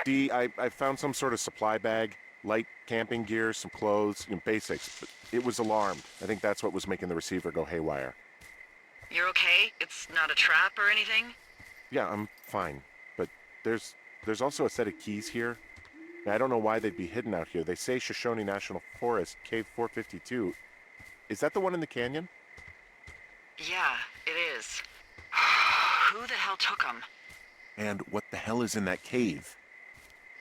Dee, I found some sort of supply bag, light camping gear, some clothes, basics, but it was alarmed. I think that's what was making the receiver go haywire. You're okay? It's not a trap or anything? Yeah, I'm fine, but there's also a set of keys here. Now, I don't know why they'd be hidden out here. They say Shoshone National Forest, Cave 452. Is that the one in the canyon? Yeah, it is. Who the hell took them? And what the hell is in that cave?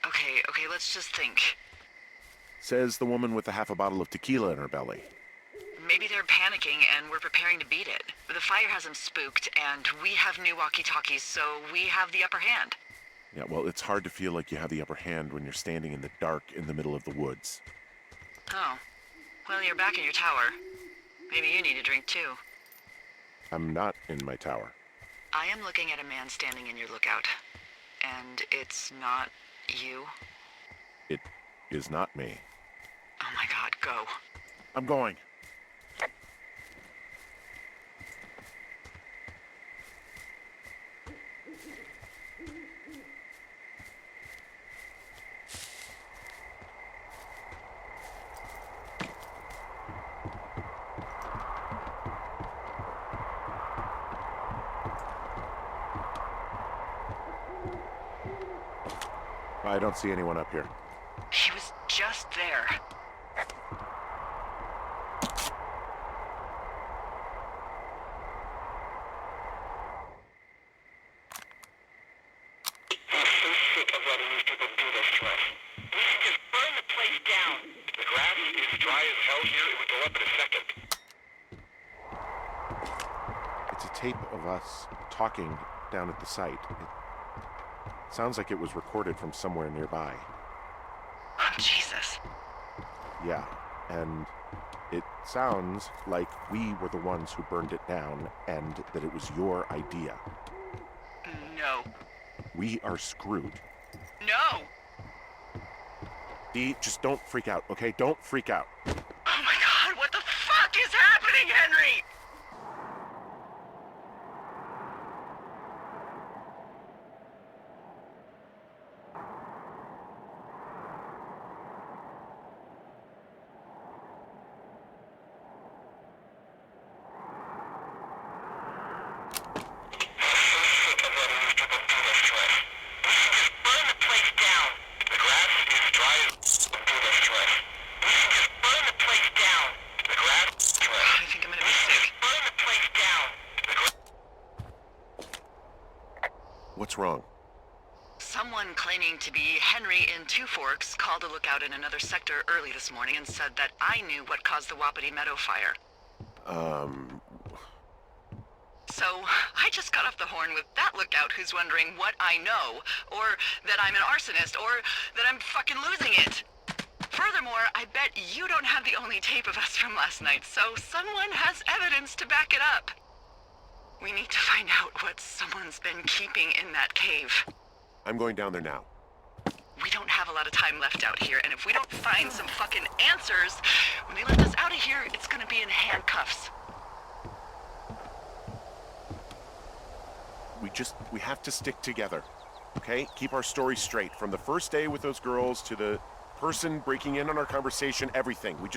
Okay, let's just think. Says the woman with a half a bottle of tequila in her belly. Maybe they're panicking and we're preparing to beat it. The fire has them spooked, and we have new walkie-talkies, so we have the upper hand. Yeah, well, it's hard to feel like you have the upper hand when you're standing in the dark in the middle of the woods. Oh. Well, you're back in your tower. Maybe you need a drink, too. I'm not in my tower. I am looking at a man standing in your lookout. And it's not you? It is not me. Oh my god, go. I'm going. I don't see anyone up here. He was just there. I'm so sick of letting these people do this to us. We should just burn the place down. The grass is dry as hell here. It would go up in a second. It's a tape of us talking down at the site. It sounds like it was recorded from somewhere nearby. Oh, Jesus. Yeah, and it sounds like we were the ones who burned it down and that it was your idea. No. We are screwed. No! Dee, just don't freak out, okay? Don't freak out. Oh my God, what the fuck is happening, Henry? What's wrong? Someone claiming to be Henry in Two Forks called a lookout in another sector early this morning and said that I knew what caused the Wapiti Meadow fire. So, I just got off the horn with that lookout who's wondering what I know, or that I'm an arsonist, or that I'm fucking losing it. Furthermore, I bet you don't have the only tape of us from last night, so someone has evidence to back it up. We need to find out what someone's been keeping in that cave. I'm going down there now. We don't have a lot of time left out here, and if we don't find some fucking answers, when they let us out of here, it's gonna be in handcuffs. We have to stick together, okay? Keep our story straight. From the first day with those girls to the person breaking in on our conversation, everything. We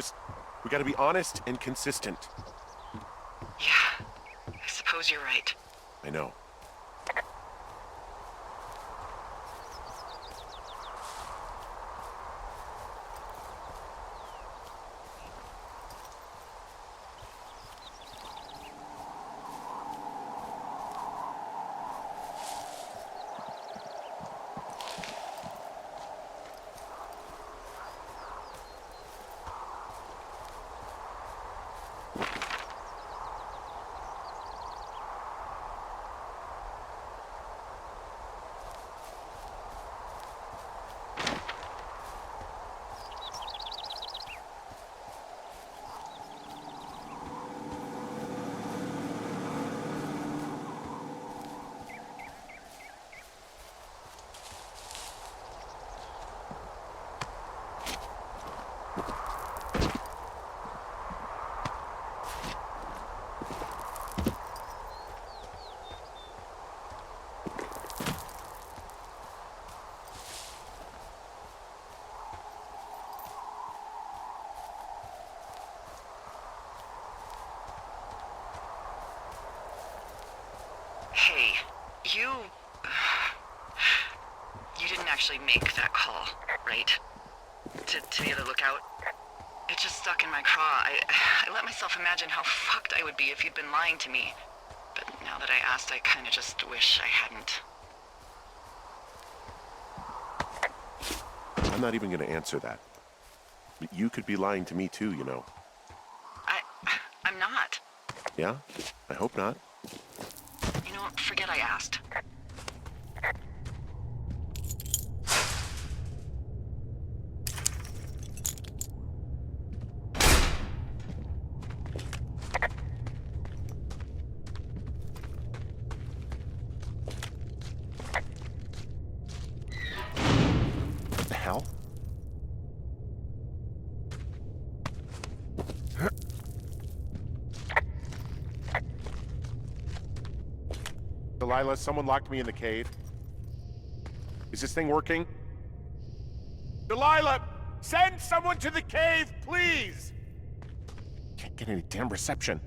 gotta be honest and consistent. Yeah, I suppose you're right. I know. Hey, you didn't actually make that call, right? To the other lookout? It just stuck in my craw. I let myself imagine how fucked I would be if you'd been lying to me. But now that I asked, I kinda just wish I hadn't. I'm not even gonna answer that. But you could be lying to me too, you know. I'm not. Yeah? I hope not. You know what? Forget I asked. What the hell? Delilah, someone locked me in the cave. Is this thing working? Delilah! Send someone to the cave, please! Can't get any damn reception.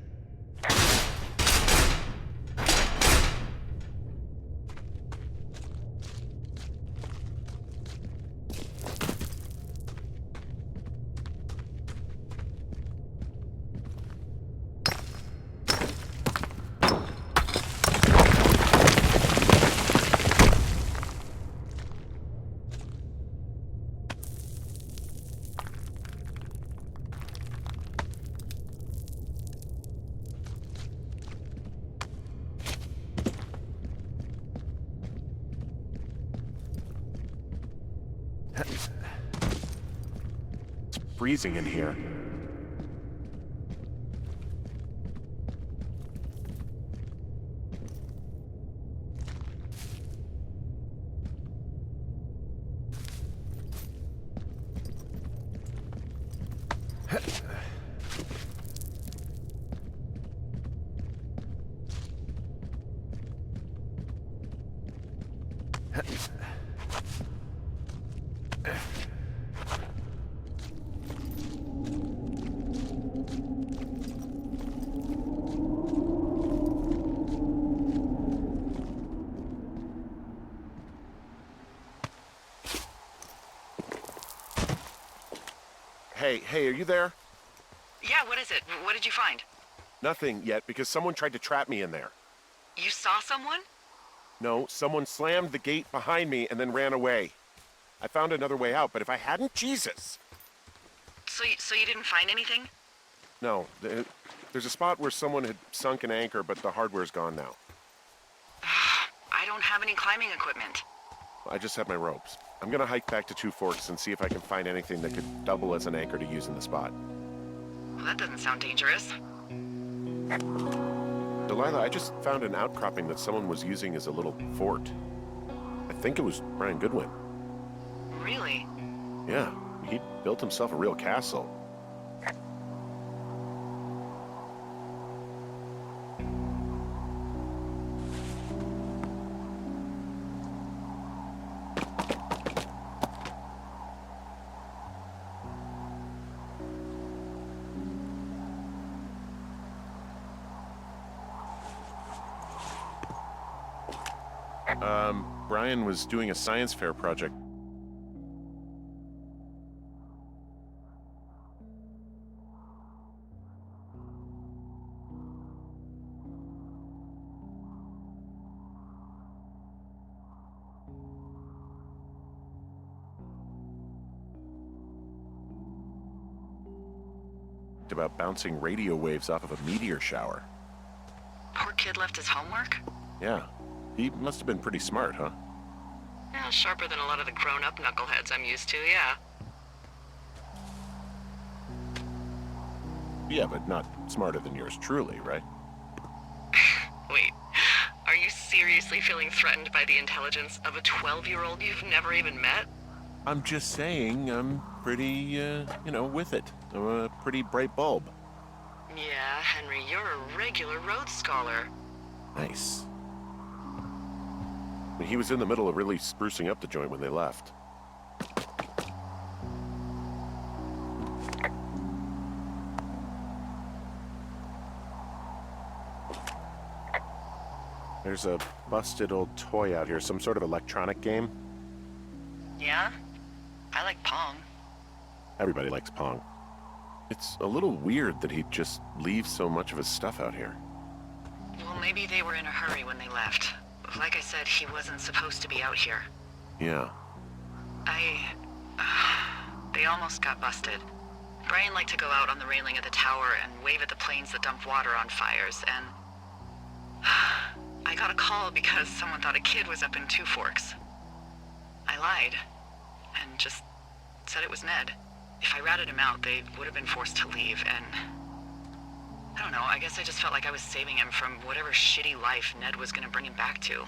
It's freezing in here. Hey, are you there? Yeah, what is it? What did you find? Nothing yet, because someone tried to trap me in there. You saw someone? No, someone slammed the gate behind me and then ran away. I found another way out, but if I hadn't, Jesus! So you didn't find anything? No, there's a spot where someone had sunk an anchor, but the hardware's gone now. I don't have any climbing equipment. I just have my ropes. I'm gonna hike back to Two Forks and see if I can find anything that could double as an anchor to use in the spot. Well, that doesn't sound dangerous. Delilah, I just found an outcropping that someone was using as a little fort. I think it was Brian Goodwin. Really? Yeah, he built himself a real castle. Brian was doing a science fair project. About bouncing radio waves off of a meteor shower. Poor kid left his homework? Yeah, he must have been pretty smart, huh? Yeah, sharper than a lot of the grown-up knuckleheads I'm used to, yeah. Yeah, but not smarter than yours truly, right? Wait, are you seriously feeling threatened by the intelligence of a 12-year-old you've never even met? I'm just saying I'm pretty, with it. I'm a pretty bright bulb. Yeah, Henry, you're a regular Rhodes Scholar. Nice. He was in the middle of really sprucing up the joint when they left. There's a busted old toy out here, some sort of electronic game. Yeah? I like Pong. Everybody likes Pong. It's a little weird that he'd just leave so much of his stuff out here. Well, maybe they were in a hurry when they left. Like I said, he wasn't supposed to be out here. Yeah. They almost got busted. Brian liked to go out on the railing of the tower and wave at the planes that dump water on fires, and... I got a call because someone thought a kid was up in Two Forks. I lied, and just said it was Ned. If I ratted him out, they would have been forced to leave, and... I don't know, I guess I just felt like I was saving him from whatever shitty life Ned was gonna bring him back to.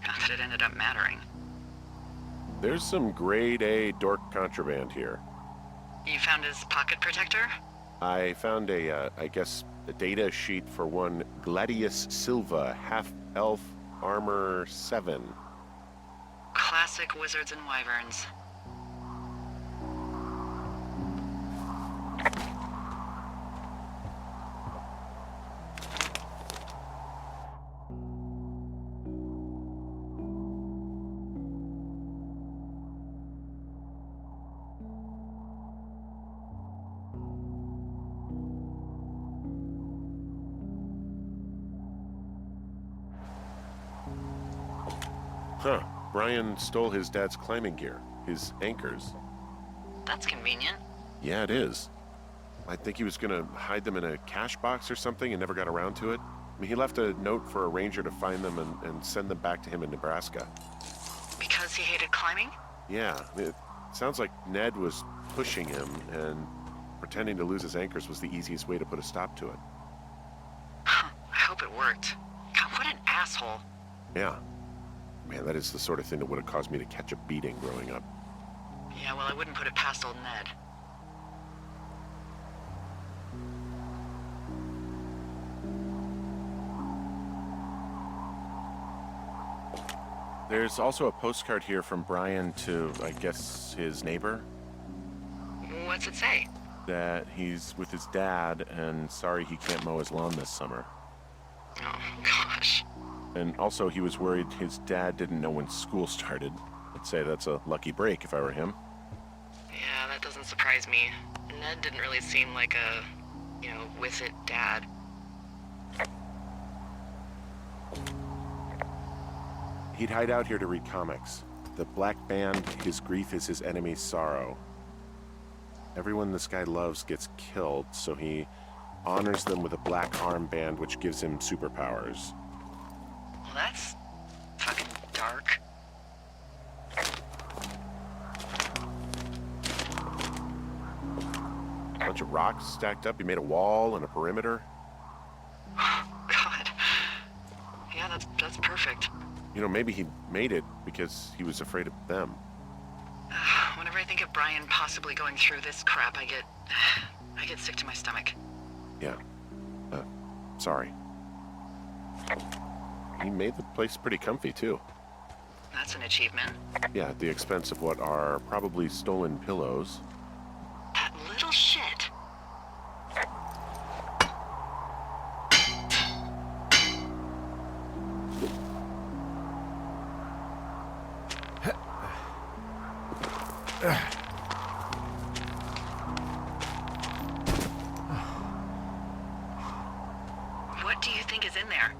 Not that it ended up mattering. There's some grade A dork contraband here. You found his pocket protector? I found a data sheet for one Gladius Silva, half-elf armor 7. Classic wizards and wyverns. Huh. Brian stole his dad's climbing gear, his anchors. That's convenient. Yeah, it is. I think he was gonna hide them in a cash box or something and never got around to it. I mean, he left a note for a ranger to find them and send them back to him in Nebraska. Because he hated climbing? Yeah, Sounds like Ned was pushing him, and pretending to lose his anchors was the easiest way to put a stop to it. I hope it worked. God, what an asshole. Yeah. Man, that is the sort of thing that would have caused me to catch a beating growing up. Yeah, well, I wouldn't put it past old Ned. There's also a postcard here from Brian to, I guess, his neighbor. What's it say? That he's with his dad and sorry he can't mow his lawn this summer. Oh, gosh. And also he was worried his dad didn't know when school started. I'd say that's a lucky break if I were him. Yeah, that doesn't surprise me. Ned didn't really seem like a, with it dad. He'd hide out here to read comics. The Black Band, his grief is his enemy's sorrow. Everyone this guy loves gets killed, so he honors them with a black armband which gives him superpowers. Well, that's fucking dark. A bunch of rocks stacked up. He made a wall and a perimeter. God. Yeah, that's perfect. Maybe he made it because he was afraid of them. Whenever I think of Brian possibly going through this crap, I get sick to my stomach. Yeah. Sorry. He made the place pretty comfy, too. That's an achievement. Yeah, at the expense of what are probably stolen pillows. That little shit. What do you think is in there?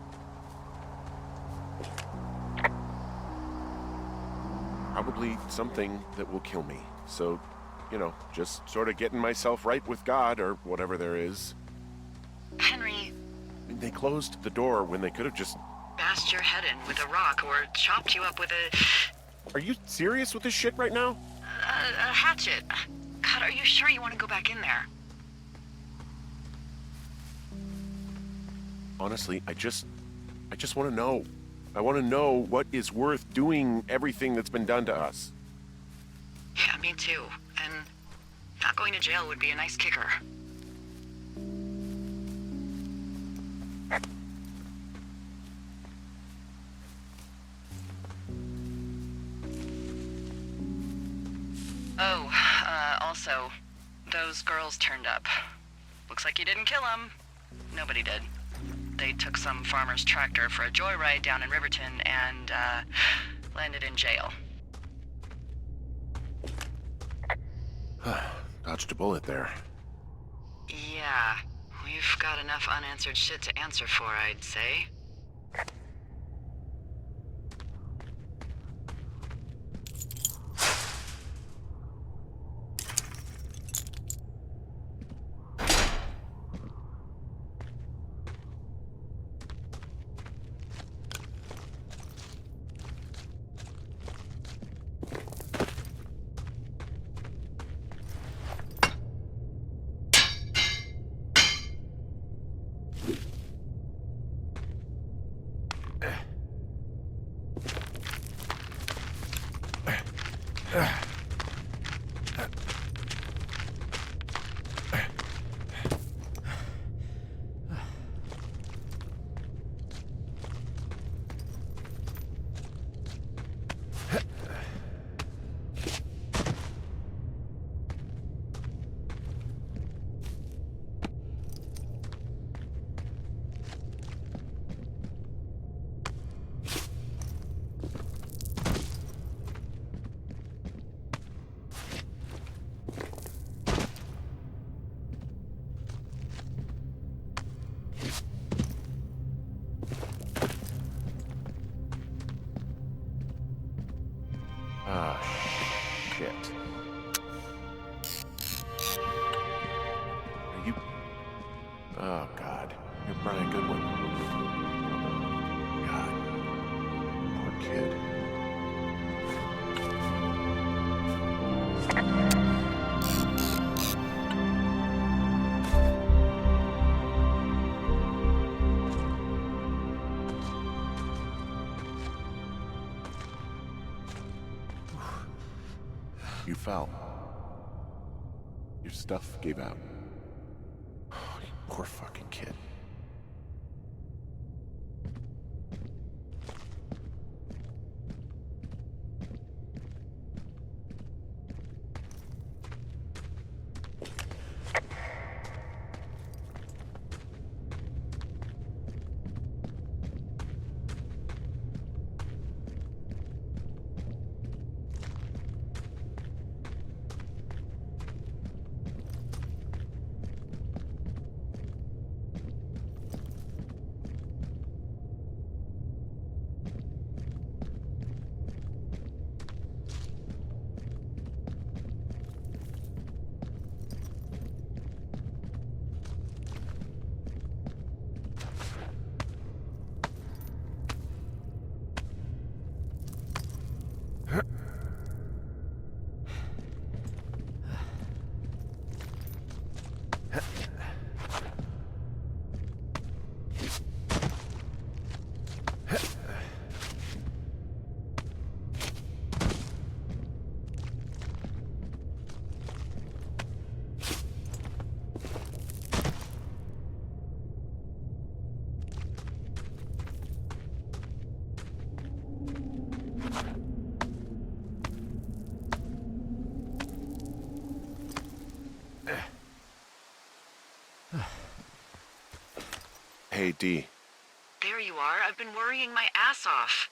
Probably something that will kill me. So, just sort of getting myself right with God or whatever there is. Henry, They closed the door when they could have just... bashed your head in with a rock or chopped you up with Are you serious with this shit right now? a hatchet. God, are you sure you want to go back in there? Honestly, I just want to know. I want to know what is worth doing everything that's been done to us. Yeah, me too. And not going to jail would be a nice kicker. Oh, also, those girls turned up. Looks like you didn't kill them. Nobody did. They took some farmer's tractor for a joyride down in Riverton and, landed in jail. Dodged a bullet there. Yeah, we've got enough unanswered shit to answer for, I'd say. Ah, shit. Are you... Oh, God. You're Brian Goodwin. God. Poor kid. You fell. Your stuff gave out. Oh, you poor fucking kid. Hey, Dee. There you are. I've been worrying my ass off.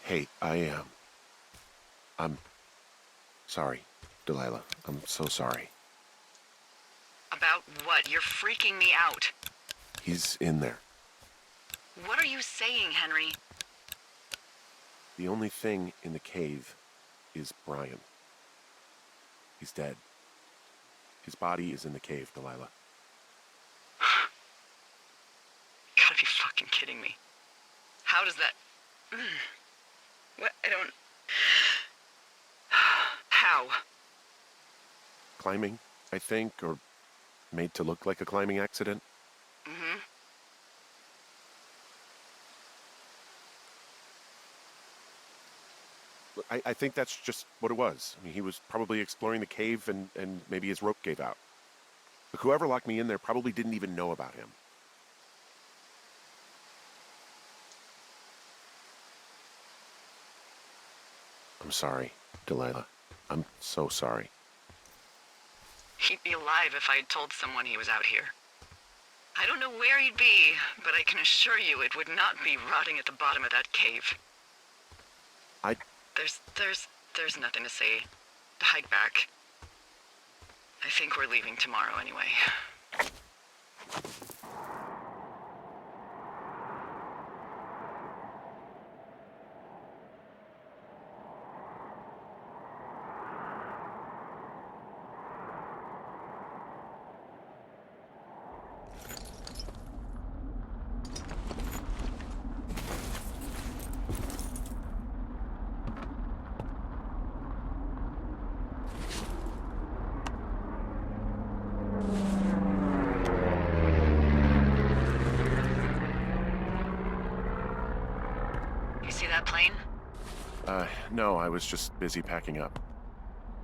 Hey, I'm sorry, Delilah. I'm so sorry. About what? You're freaking me out. He's in there. What are you saying, Henry? The only thing in the cave is Brian. He's dead. His body is in the cave, Delilah. Gotta be fucking kidding me. How does that... What? I don't... How? Climbing, I think, or made to look like a climbing accident. Mm-hmm. I think that's just what it was. I mean, he was probably exploring the cave and maybe his rope gave out. But whoever locked me in there probably didn't even know about him. I'm sorry, Delilah. I'm so sorry. He'd be alive if I had told someone he was out here. I don't know where he'd be, but I can assure you it would not be rotting at the bottom of that cave. There's nothing to say. Hike back. I think we're leaving tomorrow anyway. That plane? No, I was just busy packing up.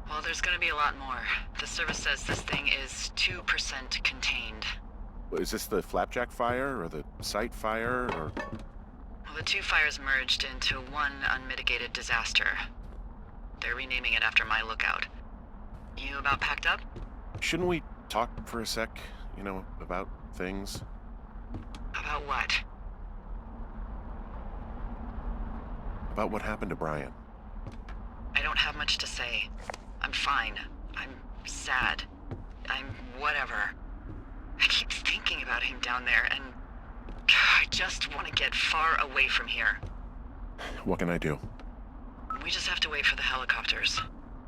Well, there's gonna be a lot more. The service says this thing is 2% contained. Is this the Flapjack fire, or the site fire, or...? Well, the two fires merged into one unmitigated disaster. They're renaming it after my lookout. You about packed up? Shouldn't we talk for a sec, about things? About what? About what happened to Brian. I don't have much to say. I'm fine. I'm sad. I'm whatever. I keep thinking about him down there, and I just want to get far away from here. What can I do? We just have to wait for the helicopters.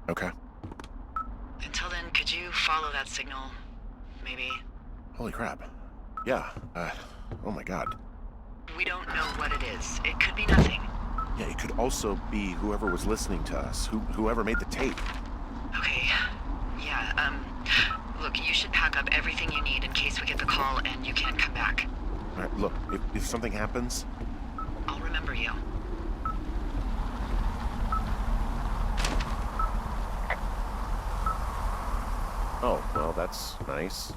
Okay. Until then, could you follow that signal? Maybe? Holy crap. Yeah, oh my god. We don't know what it is. It could be nothing. Yeah, it could also be whoever was listening to us, whoever made the tape. Okay. Yeah, look, you should pack up everything you need in case we get the call and you can't come back. All right, look, if something happens... I'll remember you. That's nice.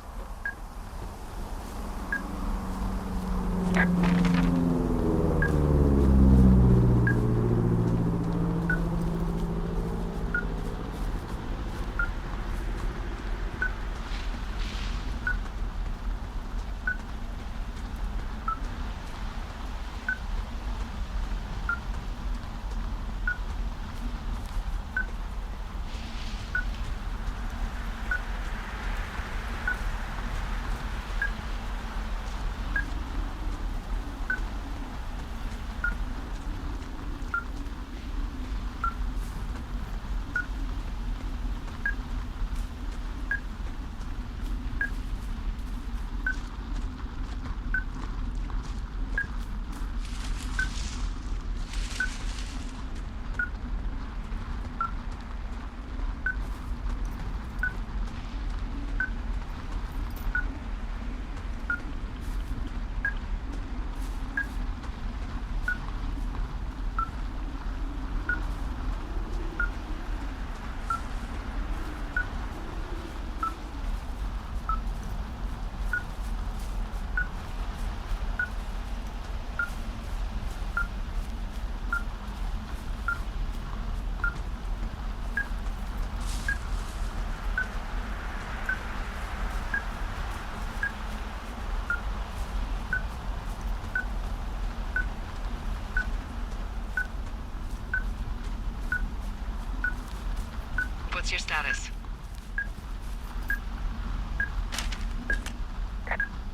What's your status?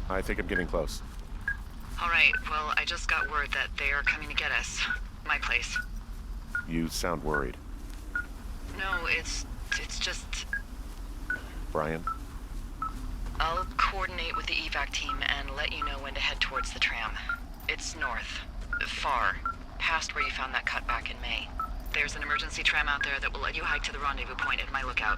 I think I'm getting close. All right, well, I just got word that they are coming to get us. My place. You sound worried. No, it's just... Brian? I'll coordinate with the evac team and let you know when to head towards the tram. It's north. Far. Past where you found that cut back in May. There's an emergency tram out there that will let you hike to the rendezvous point at my lookout.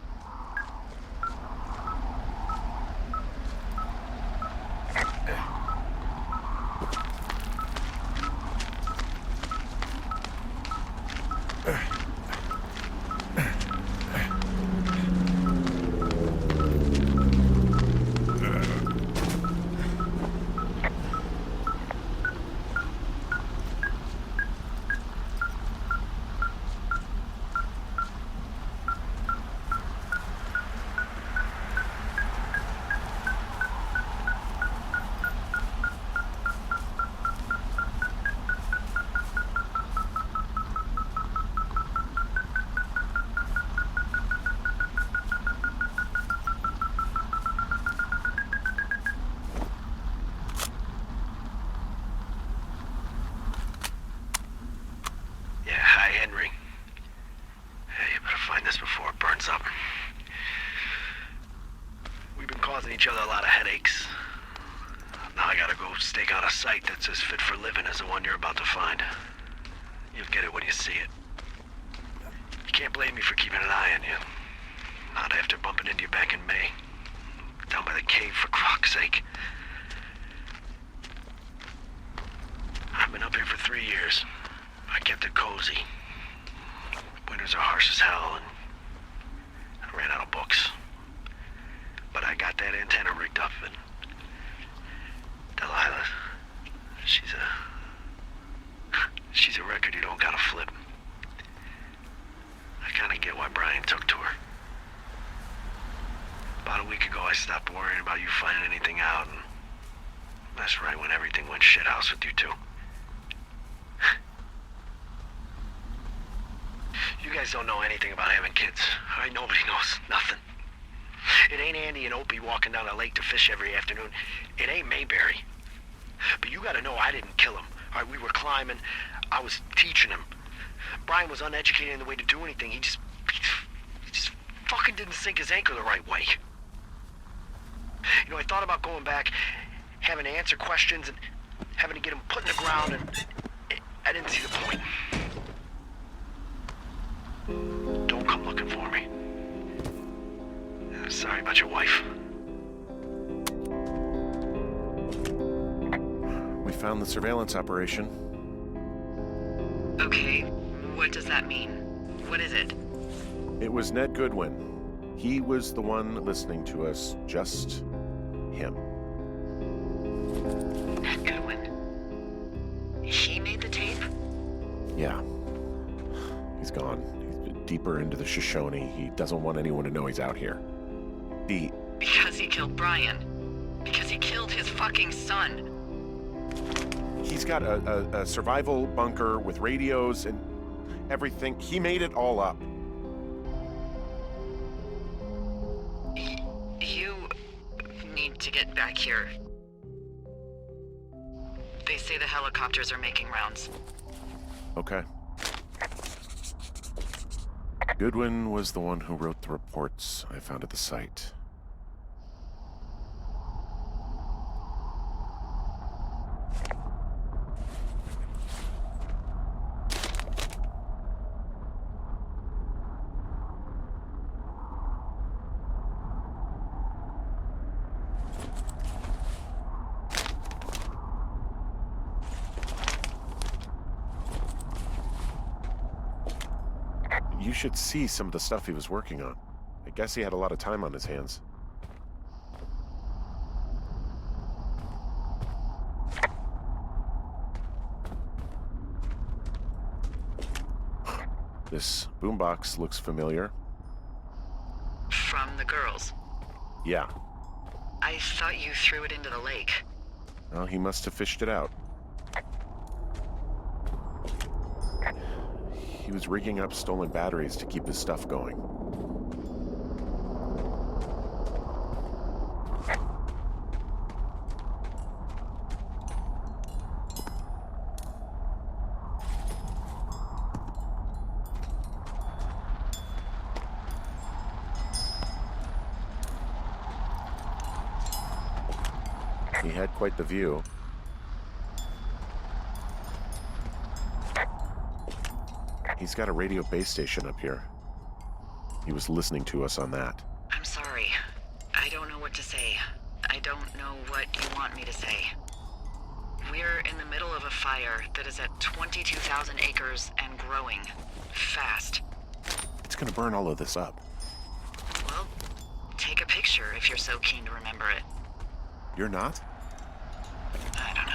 Each other a lot of headaches. Now I gotta go stake out a site that's as fit for living as the one you're about to find. You'll get it when you see it. You can't blame me for keeping an eye on you. Not after bumping into you back in May. Down by the cave, for croc's sake. I've been up here for 3 years. I kept it cozy. Winters are harsh as hell, and I ran out of books. But I got that antenna rigged up, and Delilah, she's a record you don't gotta flip. I kinda get why Brian took to her. About a week ago, I stopped worrying about you finding anything out, and that's right when everything went shithouse with you two. You guys don't know anything about having kids. All right, nobody knows nothing. It ain't Andy and Opie walking down the lake to fish every afternoon. It ain't Mayberry. But you gotta know I didn't kill him. All right, we were climbing. I was teaching him. Brian was uneducated in the way to do anything. He just fucking didn't sink his anchor the right way. You know, I thought about going back, having to answer questions, and having to get him put in the ground, and I didn't see the point. Don't come looking for me. Sorry about your wife. We found the surveillance operation. Okay, what does that mean? What is it? It was Ned Goodwin. He was the one listening to us, just him. Goodwin. He made the tape? Yeah. He's gone. He's deeper into the Shoshone. He doesn't want anyone to know he's out here. Because he killed Brian. Because he killed his fucking son. He's got a survival bunker with radios and everything. He made it all up. You need to get back here. They say the helicopters are making rounds. Okay. Goodwin was the one who wrote the reports I found at the site. You should see some of the stuff he was working on. I guess he had a lot of time on his hands. This boombox looks familiar. From the girls. Yeah. I thought you threw it into the lake. Well, he must have fished it out. He was rigging up stolen batteries to keep his stuff going. He had quite the view. He's got a radio base station up here. He was listening to us on that. I'm sorry. I don't know what to say. I don't know what you want me to say. We're in the middle of a fire that is at 22,000 acres and growing. Fast. It's gonna burn all of this up. Well, take a picture if you're so keen to remember it. You're not? I don't know.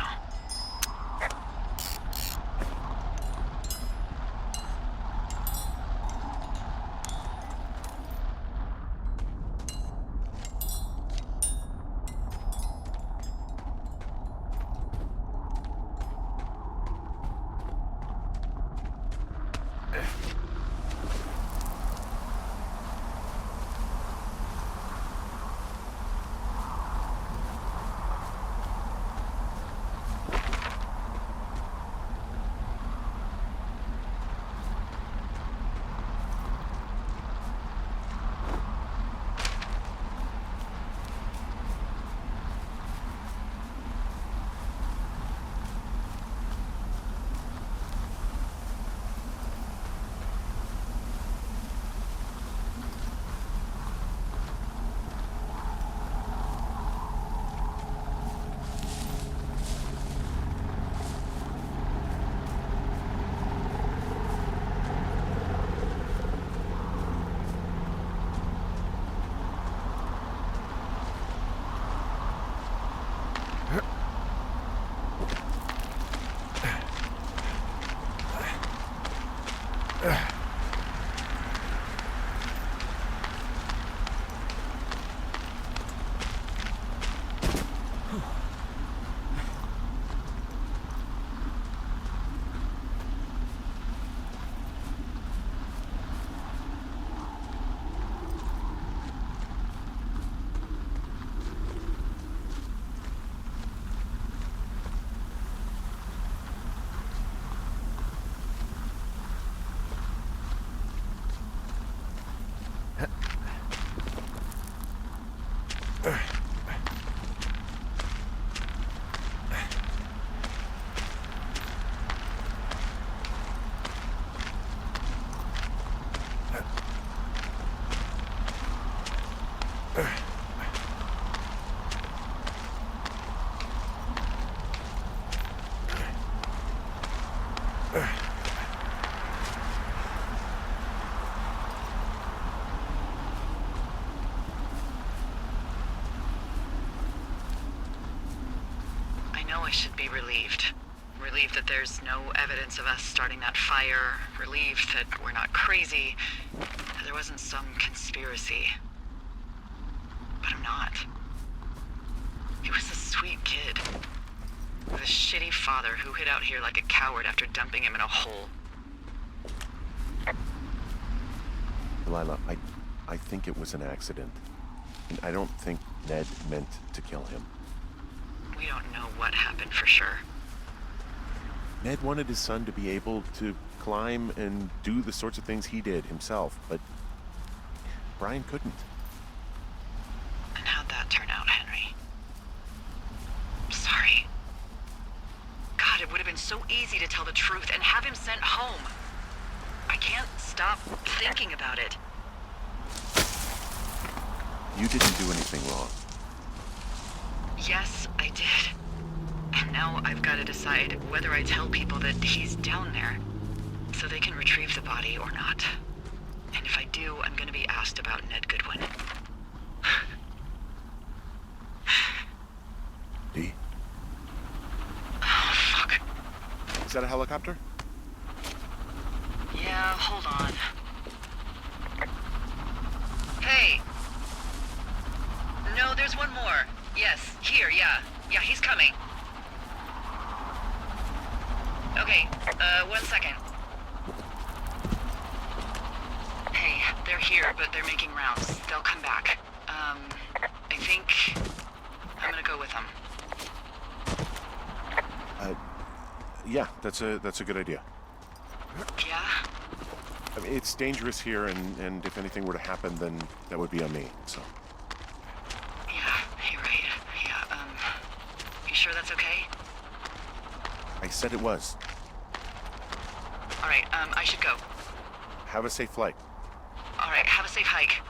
should be relieved. Relieved that there's no evidence of us starting that fire. Relieved that we're not crazy. That there wasn't some conspiracy. But I'm not. He was a sweet kid. With a shitty father who hid out here like a coward after dumping him in a hole. Delilah, I think it was an accident. And I don't think Ned meant to kill him. We don't know what happened for sure. Ned wanted his son to be able to climb and do the sorts of things he did himself, but Brian couldn't. And how'd that turn out, Henry? I'm sorry. God, it would have been so easy to tell the truth and have him sent home. I can't stop thinking about it. You didn't do anything wrong. Yes, I did. And now I've got to decide whether I tell people that he's down there so they can retrieve the body or not. And if I do, I'm going to be asked about Ned Goodwin. Dee? Oh, fuck. Is that a helicopter? Yeah, hold on. Hey! No, there's one more. Yes, here, yeah. Yeah, he's coming. Okay, 1 second. Hey, they're here, but they're making rounds. They'll come back. I think I'm gonna go with them. Yeah, that's a good idea. Yeah? I mean, it's dangerous here, and if anything were to happen, then that would be on me, so. Yeah, you're right. Yeah, you sure that's okay? I said it was. All right, I should go. Have a safe flight. All right, have a safe hike.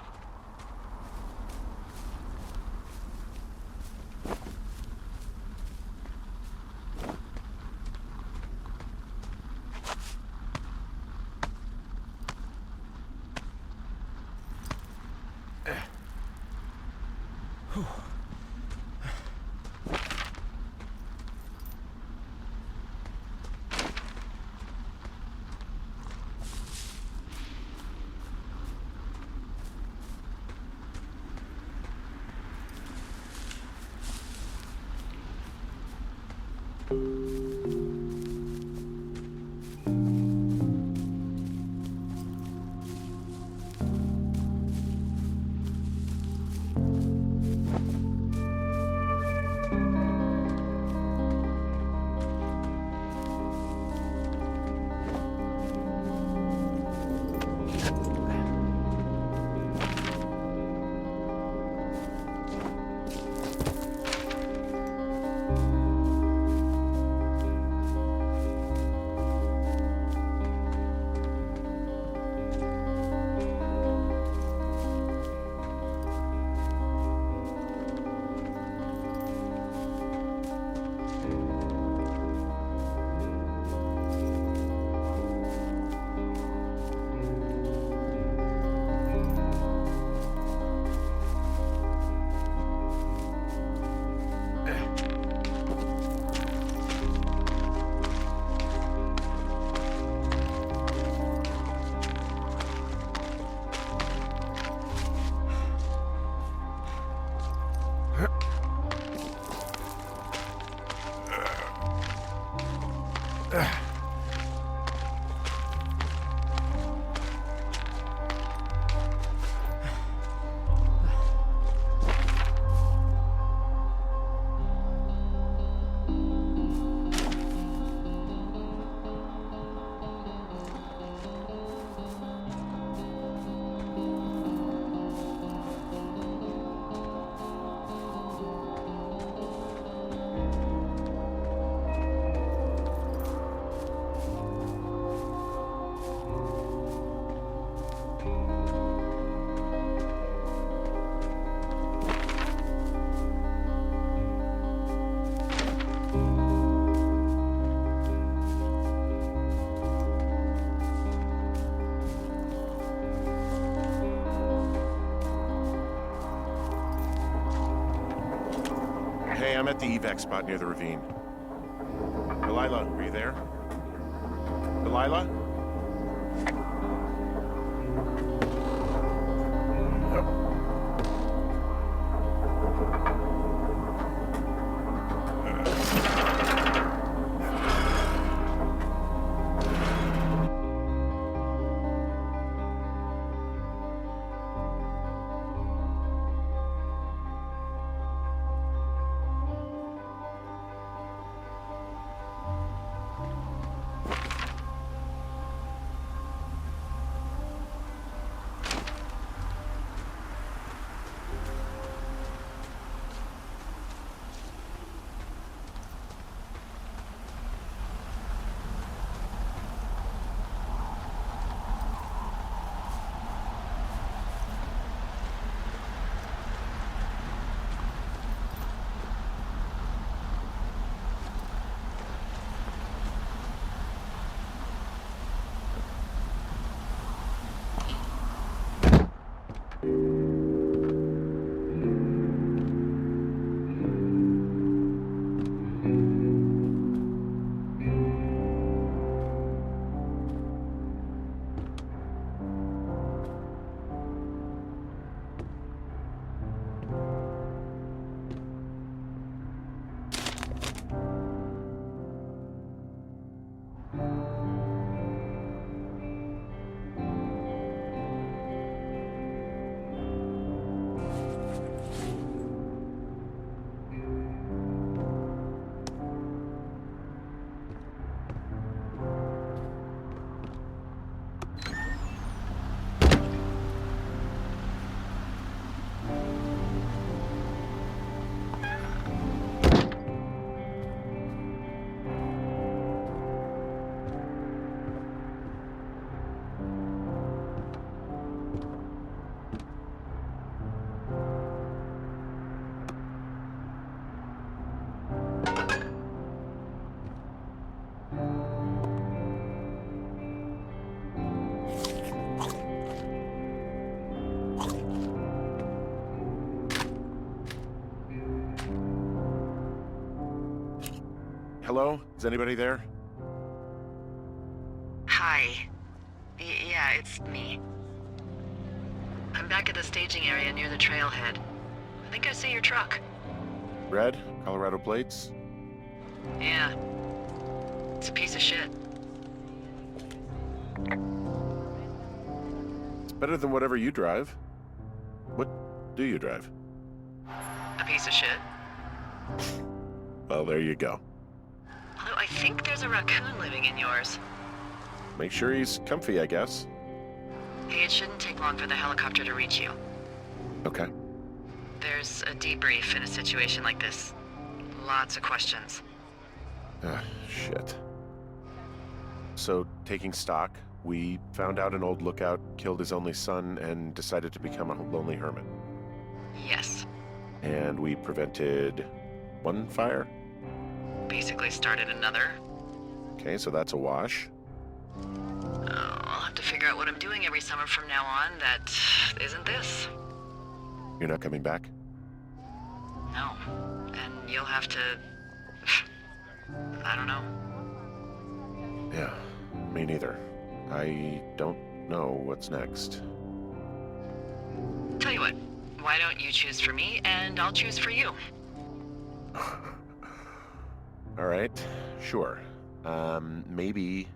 Hey, I'm at the evac spot near the ravine. Delilah, are you there? Delilah? Hello? Is anybody there? Hi. Yeah, it's me. I'm back at the staging area near the trailhead. I think I see your truck. Red? Colorado plates? Yeah. It's a piece of shit. It's better than whatever you drive. What do you drive? A piece of shit. Well, there you go. Although I think there's a raccoon living in yours. Make sure he's comfy, I guess. Hey, it shouldn't take long for the helicopter to reach you. Okay. There's a debrief in a situation like this. Lots of questions. Ah, shit. So, taking stock, we found out an old lookout killed his only son and decided to become a lonely hermit. Yes. And we prevented one fire? Basically started another. Okay, so that's a wash. Oh, I'll have to figure out what I'm doing every summer from now on that isn't this. You're not coming back? No. And you'll have to... I don't know. Yeah, me neither. I don't know what's next. Tell you what, why don't you choose for me and I'll choose for you? All right, sure. Maybe...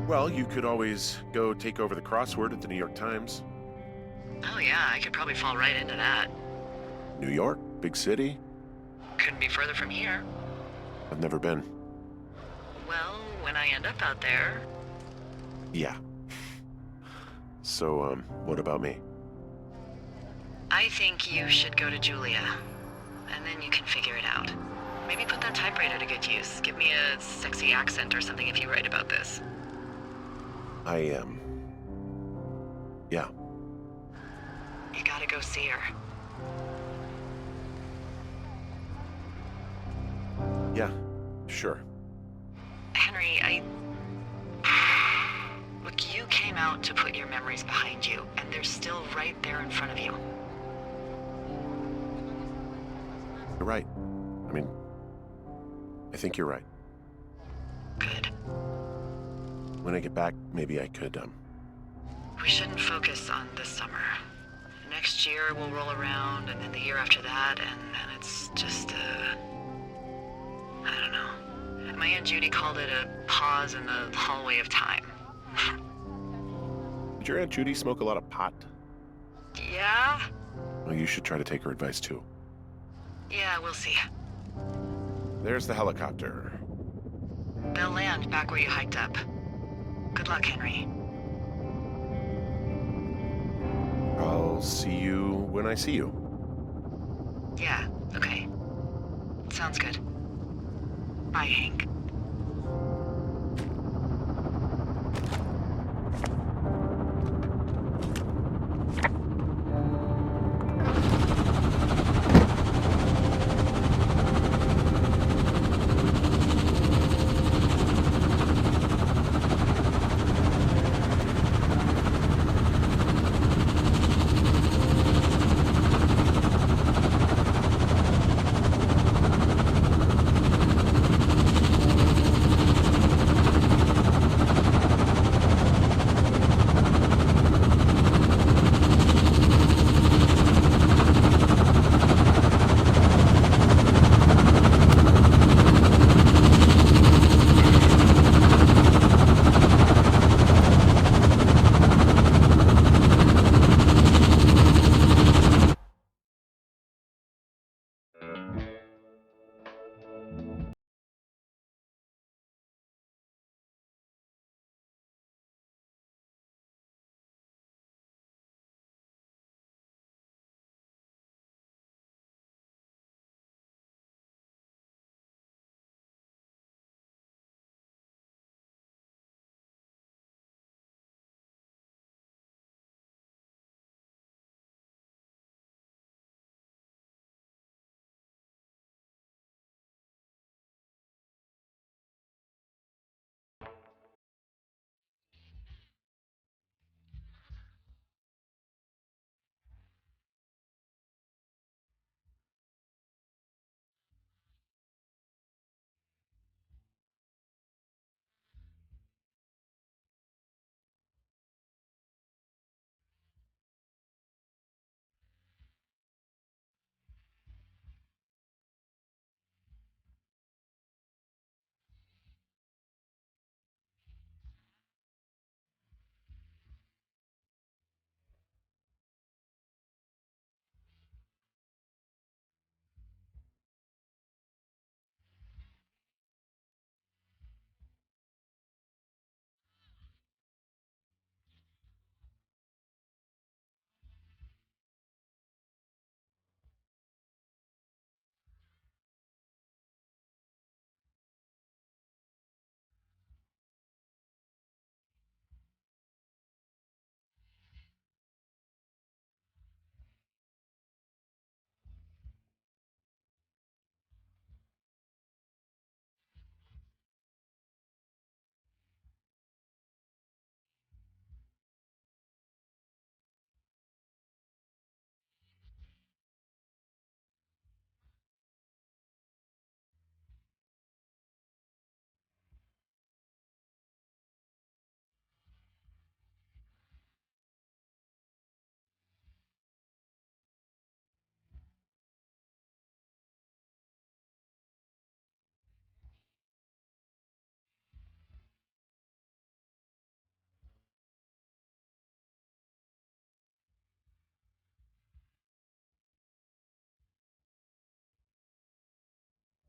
Well, you could always go take over the crossword at the New York Times. Oh yeah, I could probably fall right into that. New York, big city. Couldn't be further from here. I've never been. Well, when I end up out there... Yeah. So, what about me? I think you should go to Julia. And then you can figure it out. Maybe put that typewriter to good use. Give me a sexy accent or something if you write about this. Yeah. You gotta go see her. Yeah, sure. Henry, Look, you came out to put your memories behind you, and they're still right there in front of you. You're right. I mean, I think you're right. Good. When I get back, maybe I could, We shouldn't focus on this summer. Next year will roll around, and then the year after that, and it's just, I don't know. My Aunt Judy called it a pause in the hallway of time. Did your Aunt Judy smoke a lot of pot? Yeah? Well, you should try to take her advice, too. Yeah, we'll see. There's the helicopter. They'll land back where you hiked up. Good luck, Henry. I'll see you when I see you. Yeah, okay. Sounds good. Bye, Hank.